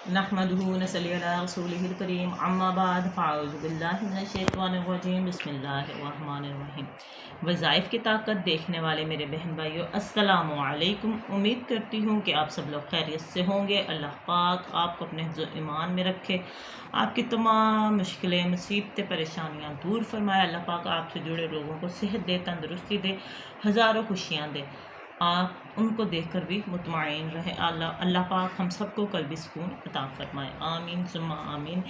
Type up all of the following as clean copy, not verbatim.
नहमदुहु व नसल्ली अला रसूलिहिल करीम अम्मा बाद फ़अऊज़ु बिल्लाहि मिनश्शैतानिर्रजीम बिस्मिल्लाहिर्रहमानिर्रहीम। वज़ाइफ़ की ताकत देखने वाले मेरे बहन भाइयों, अस्सलामु अलैकुम। उम्मीद करती हूँ कि आप सब लोग खैरियत से होंगे। अल्लाह पाक आपको अपने हिफ्ज़ ईमान में रखे, आपकी तमाम मुश्किलें, मुसीबतें, परेशानियाँ दूर फरमाए। अल्लाह पाक आपसे जुड़े लोगों को सेहत दे, तंदुरुस्ती दे, हज़ारों खुशियाँ दे, आप उनको देखकर भी मुतमईन रहे। अल्लाह पाक हम सबको कल्बी सुकून अता फरमाए, आमीन सुम्मा आमीन।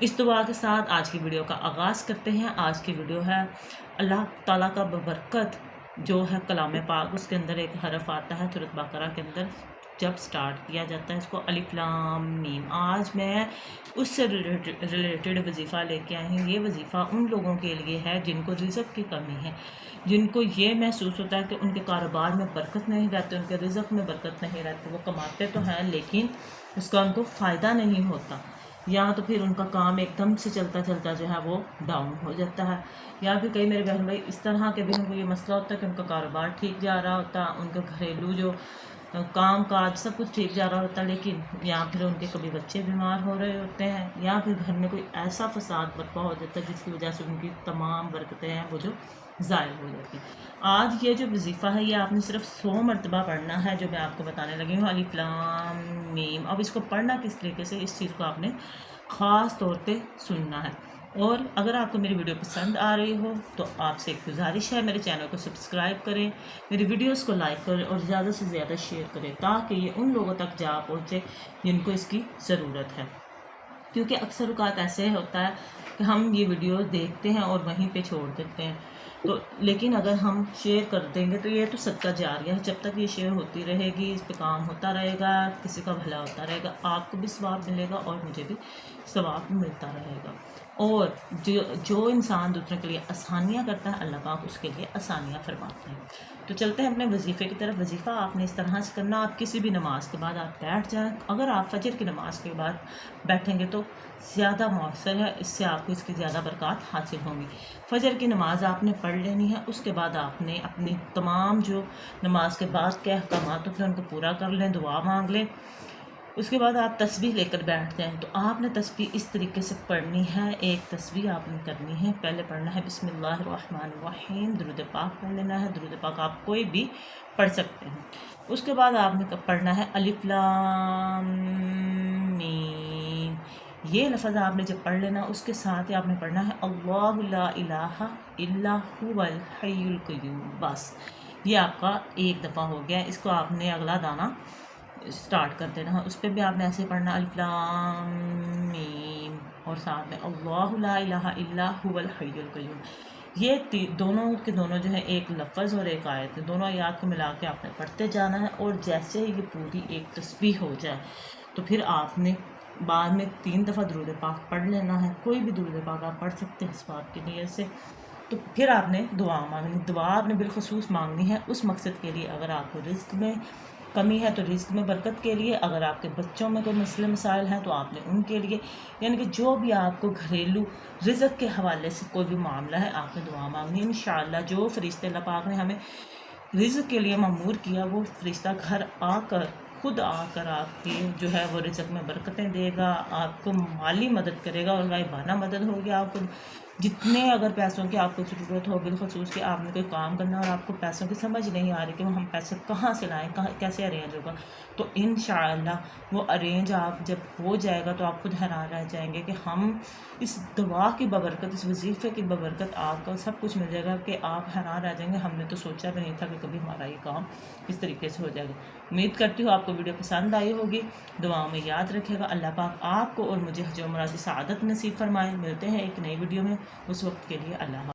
इस दुआ के साथ आज की वीडियो का आगाज़ करते हैं। आज की वीडियो है अल्लाह ताला का बबरकत जो है कलाम पाक, उसके अंदर एक हरफ आता है सूरत बकरा के अंदर, जब स्टार्ट किया जाता है इसको अलिफ लाम मीम। आज मैं उससे रिलेटेड वजीफ़ा लेके आई हूँ। ये वजीफ़ा उन लोगों के लिए है जिनको रिज़्क़ की कमी है, जिनको ये महसूस होता है कि उनके कारोबार में बरकत नहीं रहती, उनके रिज़्क़ में बरकत नहीं रहती। वो कमाते तो हैं लेकिन उसका उनको फ़ायदा नहीं होता, या तो फिर उनका काम एकदम से चलता चलता जो है वो डाउन हो जाता है, या फिर कई मेरे बहन भाई इस तरह के भी उनको ये मसला होता है कि उनका कारोबार ठीक जा रहा होता, उनका घरेलू जो काम काज सब कुछ ठीक जा रहा होता है, लेकिन या फिर उनके कभी बच्चे बीमार हो रहे होते हैं, या फिर घर में कोई ऐसा फसाद बर्पा हो जाता है जिसकी वजह से उनकी तमाम बरकतें हैं वो जो ज़ायल हो जाती है। आज ये जो वजीफ़ा है ये आपने सिर्फ 100 मरतबा पढ़ना है, जो मैं आपको बताने लगी हूँ, अलिफ लाम मीम। अब इसको पढ़ना किस तरीके से, इस चीज़ को आपने ख़ास तौर पे सुनना है। और अगर आपको मेरी वीडियो पसंद आ रही हो तो आपसे एक गुजारिश है, मेरे चैनल को सब्सक्राइब करें, मेरी वीडियोस को लाइक करें और ज़्यादा से ज़्यादा शेयर करें, ताकि ये उन लोगों तक जा पहुँचे जिनको इसकी ज़रूरत है। क्योंकि अक्सर औक़ात ऐसे होता है कि हम ये वीडियो देखते हैं और वहीं पे छोड़ देते हैं, तो लेकिन अगर हम शेयर कर देंगे तो ये तो सदका जारिया है। जब तक ये शेयर होती रहेगी, इस पे काम होता रहेगा, किसी का भला होता रहेगा, आपको भी सवाब मिलेगा और मुझे भी सवाब मिलता रहेगा। और जो इंसान दूसरों के लिए आसानियाँ करता है, अल्लाह पाक उसके लिए आसानियाँ फरमाते हैं। तो चलते हैं अपने वजीफ़े की तरफ। वजीफ़ा आपने इस तरह से करना, आप किसी भी नमाज के बाद आप बैठ जाएं। अगर आप फजर की नमाज के बाद बैठेंगे तो ज़्यादा मौसर है, इससे आपको इसकी ज़्यादा बरकत हासिल होंगी। फजर की नमाज आपने पढ़ लेनी है, उसके बाद आपने अपनी तमाम जो नमाज के बाद के अहकामात होते हैं उनको पूरा कर लें, दुआ मांग लें। उसके बाद आप तस्बीह लेकर बैठ जाएं। तो आपने तस्बीह इस तरीके से पढ़नी है, एक तस्बीह आपने करनी है। पहले पढ़ना है बिस्मिल्लाहिर्रहमानिर्रहीम, दुरूद पाक पढ़ लेना है। दुरूद पाक आप कोई भी पढ़ सकते हैं। उसके बाद आपने पढ़ना है अलिफ लाम मीम। ये लफ्ज़ आपने जब पढ़ लेना, उसके साथ ही आपने पढ़ना है अल्लाहु ला इलाहा इल्ला हुवल हय्युल क़य्यूम। बस ये आपका एक दफ़ा हो गया। इसको आपने अगला दाना स्टार्ट कर देना है, उस पर भी आपने ऐसे पढ़ना अलिफ लाम मीम और साथ में अल्लाहु ला इलाहा इल्ला हुवल हय्युल क़य्यूम। ये दोनों के दोनों जो है एक लफ्ज़ और एक आयत है, दोनों आयत को मिला के आपने पढ़ते जाना है। और जैसे ही ये पूरी एक तस्बीह हो जाए तो फिर आपने बाद में 3 दफ़ा दुरूद पाक पढ़ लेना है। कोई भी दुरूद पाक आप पढ़ सकते हैं इस बात की नीयत से। तो फिर आपने दुआ मांगनी, दुआ आपने बिलखसूस मांगनी है उस मकसद के लिए, अगर आपको रिज़्क़ में कमी है तो रिज़्क़ में बरकत के लिए, अगर आपके बच्चों में कोई मसले मसाइल हैं तो आपने उनके लिए, यानी कि जो भी आपको घरेलू रिज़्क़ के हवाले से कोई भी मामला है आपने दुआ मांगनी है। इंशाअल्लाह जो फ़रिश्ते अल्लाह पाक ने हमें रिज़्क़ के लिए मअमूर किया, वो फ़रिश्ता घर आकर खुद आकर आपकी जो है वो रिज़्क़ में बरकतें देगा, आपको माली मदद करेगा और गायबाना मदद होगी। आपको जितने अगर पैसों की आपको ज़रूरत हो, बिलखसूस कि आपने कोई काम करना और आपको पैसों की समझ नहीं आ रही कि हम पैसे कहाँ से लाएँ, कहाँ कैसे अरेंज होगा, तो इंशाअल्लाह वो अरेंज आप जब हो जाएगा तो आप खुद हैरान रह जाएंगे कि हम इस दुआ की बबरकत, इस वजीफ़े की बबरकत आपको सब कुछ मिल जाएगा कि आप हैरान रह जाएंगे। हमने तो सोचा भी नहीं था कि कभी हमारा ये काम इस तरीके से हो जाएगा। उम्मीद करती हूँ आपको वीडियो पसंद आई होगी। दुआओं में याद रखिएगा। अल्लाह पाक आपको और मुझे जो मुराद सआदत नसीब फरमाए। मिलते हैं एक नई वीडियो में, उस वक्त के लिए अल्लाह।